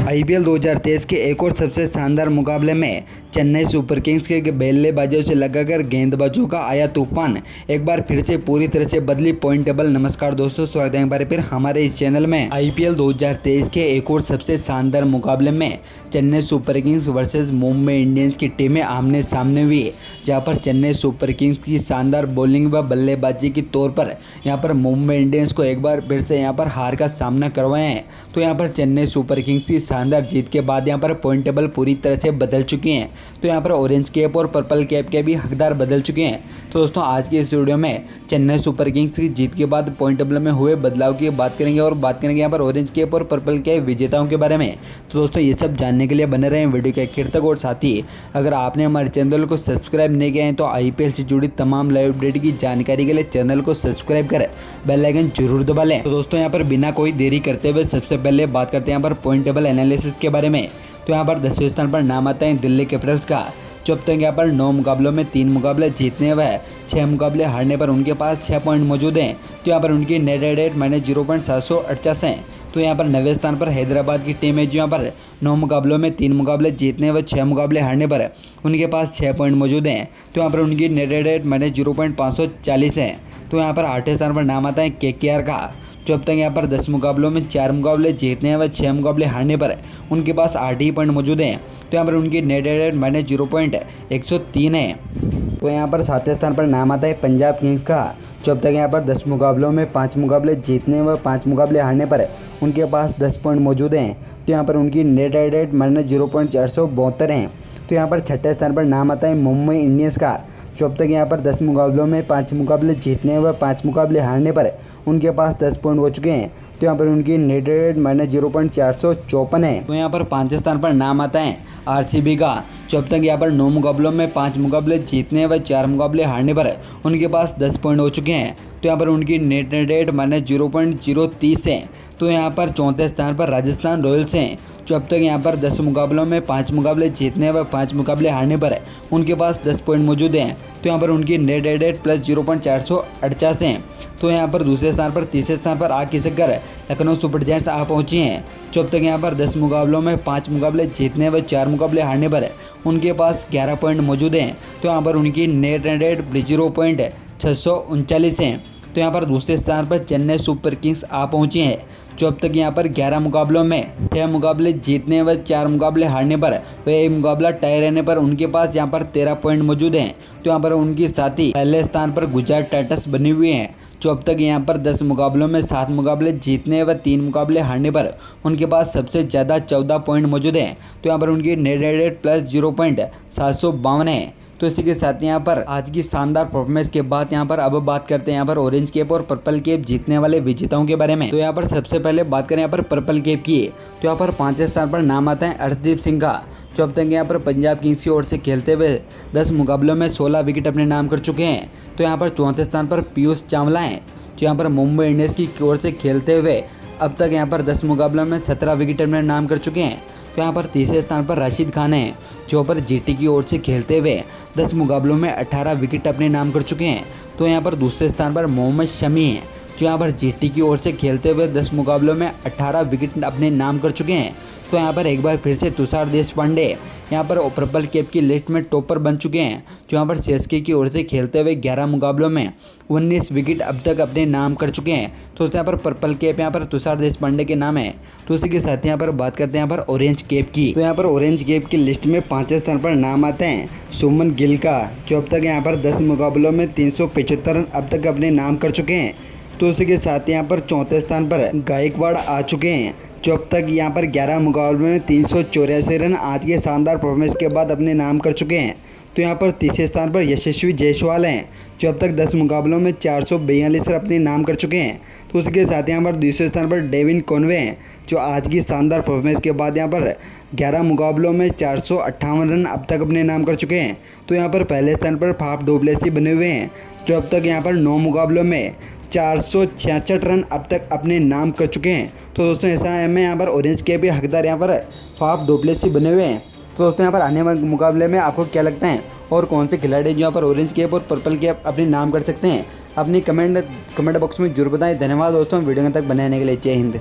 IPL 2023 के एक और सबसे शानदार मुकाबले में चेन्नई सुपर किंग्स के बल्लेबाजों से लगाकर गेंदबाजों का आया तूफान एक बार फिर से पूरी तरह से बदली पॉइंट टेबल। नमस्कार दोस्तों, स्वागत है एक बार फिर हमारे इस चैनल में। आईपीएल 2023 के एक और सबसे शानदार मुकाबले में Chennai super Kings versus Mumbai Indians की टीमें आमने सामने हुई, जहां पर चेन्नई सुपर किंग्स की शानदार बॉलिंग व बल्लेबाजी के तौर पर यहां पर मुंबई इंडियंस को एक बार फिर से यहां पर हार का सामना करवाए हैं। तो यहां पर चेन्नई सुपर किंग्स की शानदार जीत के बाद यहां पर पॉइंट टेबल पूरी तरह से बदल चुकी हैं। तो यहां पर ऑरेंज कैप और पर्पल कैप के भी हकदार बदल चुके हैं। तो दोस्तों, आज की इस वीडियो में चेन्नई सुपर किंग्स की जीत के बाद पॉइंट टेबल में हुए बदलाव की बात करेंगे और बात करेंगे यहां पर ऑरेंज कैप और पर्पल कैप विजेताओं के बारे में। तो दोस्तों, ये सब जानने के लिए बने रहें वीडियो के आखिर तक। और साथ ही अगर आपने हमारे चैनल को सब्सक्राइब नहीं किया है तो आईपीएल से जुड़ी तमाम लाइव अपडेट की जानकारी के लिए चैनल को सब्सक्राइब कर बेल आइकन जरूर दबा लें। तो दोस्तों, यहाँ पर बिना कोई देरी करते हुए सबसे पहले बात करते हैं यहाँ पर पॉइंट टेबल एनालिसिस के बारे में। तो यहाँ पर 10वें स्थान पर नाम आता है दिल्ली कैपिटल्स का, जो अब तक यहाँ पर 9 मुकाबलों में 3 मुकाबले जीतने व 6 मुकाबले हारने पर उनके पास 6 पॉइंट मौजूद हैं। तो यहाँ पर उनकी नेट रेट -0.748 है। तो यहाँ पर 9वें स्थान पर हैदराबाद की टीम है, जो यहाँ पर 9 मुकाबलों में 3 मुकाबले जीतने व 6 मुकाबले हारने पर उनके पास 6 पॉइंट मौजूद हैं। तो यहाँ पर उनकी नेट रेट -0.540 है। तो यहाँ पर 8वें स्थान पर नाम आता है केकेआर का, जो अब तक यहाँ पर 10 मुकाबलों में 4 मुकाबले जीतने व 6 मुकाबले हारने पर उनके पास 8 ही पॉइंट मौजूद हैं। तो यहाँ पर उनकी नेट रेट -0.103 है। तो यहाँ पर 7वें स्थान पर नाम आता है पंजाब किंग्स का, जो अब तक यहाँ पर 10 मुकाबलों में 5 मुकाबले जीतने व 5 मुकाबले हारने पर उनके पास 10 पॉइंट मौजूद हैं। तो यहाँ पर उनकी नेट रेट -0.472 है। तो यहाँ पर 6ठे स्थान पर नाम आता है मुंबई इंडियंस का, जो अब तक यहाँ पर 10 मुकाबलों में 5 मुकाबले जीतने व 5 मुकाबले हारने पर उनके पास 10 पॉइंट हो चुके हैं। तो यहाँ पर उनकी नेट रेट -0.454 है। तो यहाँ पर 5वें स्थान पर नाम आता है आरसीबी का, जो अब तक यहाँ पर 9 मुकाबलों में 5 मुकाबले जीतने व 4 मुकाबले हारने पर उनके पास 10 पॉइंट हो चुके हैं। तो यहाँ पर उनकी नेट रेट -0.030 है। तो यहाँ पर 4थे स्थान पर राजस्थान रॉयल्स हैं, जो अब तक यहाँ पर 10 मुकाबलों में 5 मुकाबले जीतने व 5 मुकाबले हारने पर उनके पास 10 पॉइंट मौजूद हैं। तो यहाँ पर उनकी नेट रेट +0.448 है। तो यहाँ पर दूसरे स्थान पर, तीसरे स्थान पर आ खिसक कर लखनऊ सुपर जायंट्स आ पहुँची हैं, जो अब तक यहाँ पर 10 मुकाबलों में 5 मुकाबले जीतने व 4 मुकाबले हारने पर उनके पास 11 पॉइंट मौजूद हैं। तो यहाँ पर उनकी नेट रेट 0.639 है। तो यहाँ पर दूसरे स्थान पर चेन्नई सुपर किंग्स आ पहुँची हैं, जो अब तक यहाँ पर 11 मुकाबलों में 6 मुकाबले जीतने व 4 मुकाबले हारने पर व एक मुकाबला टाई रहने पर उनके पास यहाँ पर 13 पॉइंट मौजूद हैं। तो यहाँ पर उनकी साथी पहले स्थान पर गुजरात टाइटंस बनी हुई हैं, जो अब तक यहाँ पर 10 मुकाबलों में 7 मुकाबले जीतने व 3 मुकाबले हारने पर उनके पास सबसे ज़्यादा 14 पॉइंट मौजूद हैं। तो यहाँ पर उनकी नेट रेट +0.752 है। तो इसी के साथ यहाँ पर आज की शानदार परफॉर्मेंस के बाद यहाँ पर अब बात करते हैं यहाँ पर ऑरेंज कैप और पर्पल कैप जीतने वाले विजेताओं के बारे में। तो यहाँ पर सबसे पहले बात करें यहाँ पर पर्पल कैप की, तो यहाँ पर 5वें स्थान पर नाम आता है अर्शदीप सिंह का, जो अब तक यहाँ पर पंजाब किंग्स की ओर से खेलते हुए 10 मुकाबलों में 16 विकेट अपने नाम कर चुके हैं। तो यहाँ पर 4थे स्थान पर पीयूष चावला हैं, जो यहाँ पर मुंबई इंडियंस की ओर से खेलते हुए अब तक यहाँ पर 10 मुकाबलों में 17 विकेट अपने नाम कर चुके हैं। तो यहाँ पर तीसरे स्थान पर राशिद खान हैं, जो पर जीटी की ओर से खेलते हुए 10 मुकाबलों में 18 विकेट अपने नाम कर चुके हैं। तो यहाँ पर दूसरे स्थान पर मोहम्मद शमी हैं, जो यहाँ पर जीटी की ओर से खेलते हुए 10 मुकाबलों में 18 विकेट अपने नाम कर चुके हैं। तो यहाँ पर एक बार फिर से तुषार देशपांडे यहाँ पर पर्पल कैप की लिस्ट में टॉपर बन चुके हैं, जो यहाँ पर सीएसके की ओर से खेलते हुए 11 मुकाबलों में 19 विकेट अब तक अपने नाम कर चुके हैं। तो यहाँ पर पर्पल कैप यहाँ पर तुषार देशपांडे के नाम है। तो उसी के साथ यहाँ पर बात करते हैं यहाँ पर ऑरेंज कैप की। तो यहाँ पर ऑरेंज कैप की लिस्ट में 5वें स्थान पर नाम आते हैं सुमन गिल का, जो अब तक यहाँ पर 10 मुकाबलों में 375 रन अब तक अपने नाम कर चुके हैं। तो उसी के साथ यहाँ पर 4थे स्थान पर गायकवाड़ आ चुके हैं, जो अब तक यहाँ पर 11 मुकाबलों में 384 रन आज के शानदार परफॉर्मेंस के बाद अपने नाम कर चुके हैं। तो यहाँ पर तीसरे स्थान पर यशस्वी जायसवाल हैं, जो अब तक 10 मुकाबलों में 442 रन अपने नाम कर चुके हैं। तो उसके साथ यहाँ पर दूसरे स्थान पर डेविन कॉनवे हैं, जो आज की शानदार परफॉर्मेंस के बाद यहाँ पर 11 मुकाबलों में 458 रन अब तक अपने नाम कर चुके हैं। तो यहाँ पर पहले स्थान पर फाफ डुप्लेसी बने हुए हैं, जो अब तक यहाँ पर 9 मुकाबलों में 466 रन अब तक अपने नाम कर चुके हैं। तो दोस्तों, ऐसा है मैं यहाँ पर ऑरेंज कैप के हकदार यहाँ पर फाफ डुप्लेसी बने हुए हैं। तो दोस्तों, यहाँ पर आने वाले मुकाबले में आपको क्या लगता है और कौन से खिलाड़ी जो यहाँ पर ऑरेंज कैप और पर्पल कैप अपने नाम कर सकते हैं, अपनी कमेंट बॉक्स में जरूर बताएं। धन्यवाद दोस्तों, वीडियो तक बनाने के लिए। जय हिंद।